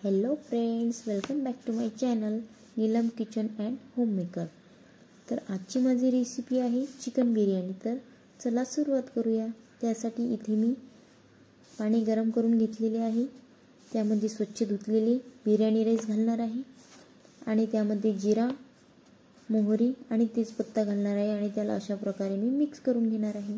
Hello friends, welcome back to my channel Neelam kitchen and homemaker. तर आजची माझी recipe आहे चिकन बिर्याणी। तर चला सुरुवात करूया। त्यासाठी इथे मी पाणी गरम करून घेतलेले आहे। त्यामध्ये स्वच्छ धुतलेले बिर्याणी राईस घालणार आहे आणि त्यामध्ये जिरा, मोहरी आणि तेजपत्ता घालणार आहे आणि त्याला अशा प्रकारे मी मिक्स करून घेणार आहे।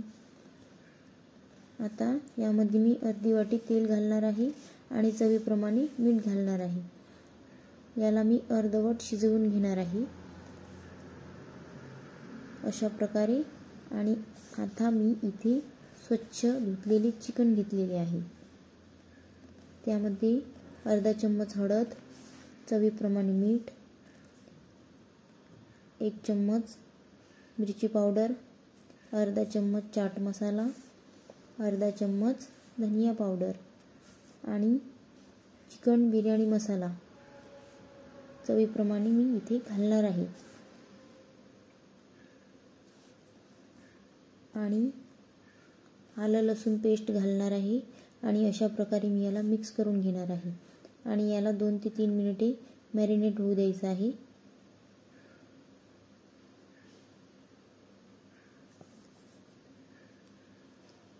आता यामध्ये मी अर्धी वाटी तेल घालणार आहे आणि चवीप्रमाणे मीठ घालणार आहे। याला मी अर्धवट शिजवून घेणार आहे अशा प्रकारे। आणि आता मी इथे स्वच्छ धुतलेले चिकन घेतलेले आहे। त्यामध्ये अर्धा चम्मच हळद, चवीप्रमाणे मीठ, 1 चम्मच मिरची पावडर, अर्धा चम्मच चाट मसाला, अर्धा चम्मच धनिया पावडर आणि चिकन बिर्याणी मसाला चवीप्रमाणे मी इथे घालणार आहे। आणि आलं लसूण पेस्ट घालणार आहे आणि अशा प्रकारे मी याला मिक्स करून घेणार आहे आणि याला 2 ते 3 मिनिटे मॅरिनेट होऊ द्यायचं आहे।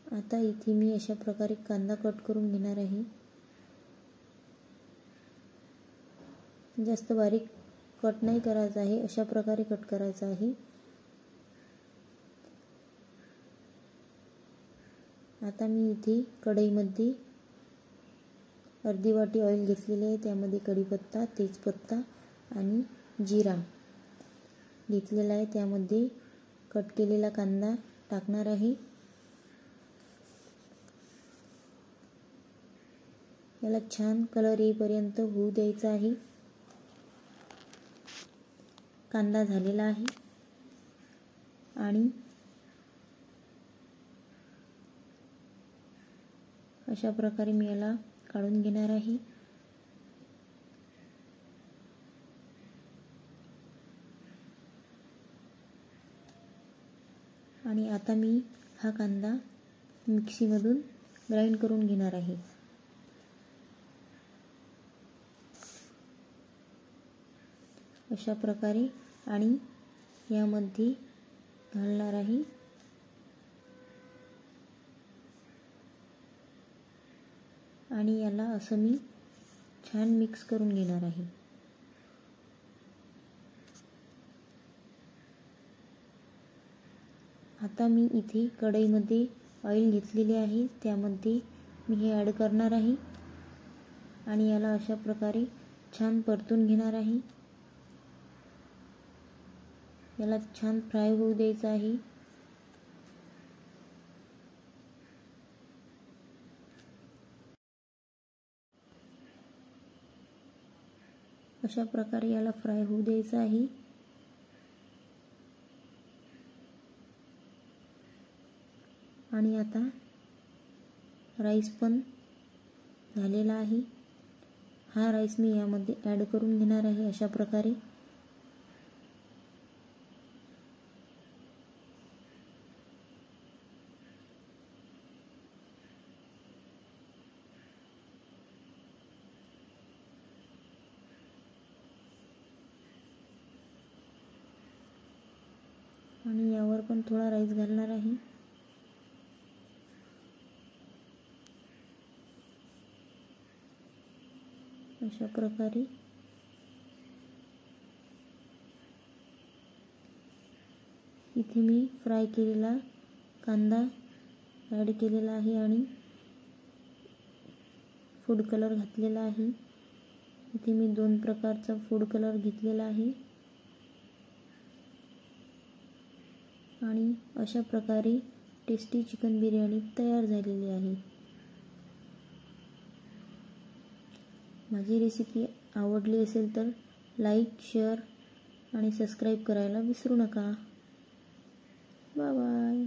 आता इथे मी अशा प्रकारे कांदा कट करून घेणार आहे। जास्त बारीक कट नाही करायचा आहे, अशा प्रकारे कट करायचा आहे। आता मी इथे कढईमध्ये अर्धी वाटी ऑइल घेतलेले आहे। त्यामध्ये कढीपत्ता, तेजपत्ता आणि जिरा घेतलेला आहे। त्यामध्ये कट केलेला कांदा टाकणार आहे। याला छान कलर येईपर्यंत होऊ द्यायचा आहे। कांदा झालेला आहे आणि अशा प्रकारे मी याला काढून घेणार आहे। आणि आता मी हा कांदा मिक्सीमधून ग्राइंड करून घेणार आहे। अशा प्रकारे आणि यामध्ये घालणार आहे आणि याला असं मी छान मिक्स करून घेणार आहे। आता मी इथे कढईमध्ये ऑइल घेतलेले आहे। त्यामध्ये मी हे ॲड करणार आहे आणि याला अशा प्रकारे छान परतून घेणार आहे। याला छान फ्राय होऊ द्यायचं आहे। अशा प्रकारे याला फ्राय होऊ द्यायचं आहे। आणि आता राईस पण झालेला आहे। हा राईस मी यामध्ये ॲड करून घेणार आहे अशा प्रकारे। आणि यावर पण थोडा राईस घालणार आहे। अशा प्रकारे इथे मी फ्राय केलेला कांदा ॲड केलेला आहे आणि फूड कलर घातलेला आहे। इथे मी 2 प्रकारचा फूड कलर घेतलेला आहे आणि अशा प्रकारे टेस्टी चिकन बिर्याणी तयार झालेली आहे। माझी रेसिपी आवडली असेल तर लाईक, शेअर आणि सबस्क्राईब करायला विसरू नका। Bye bye.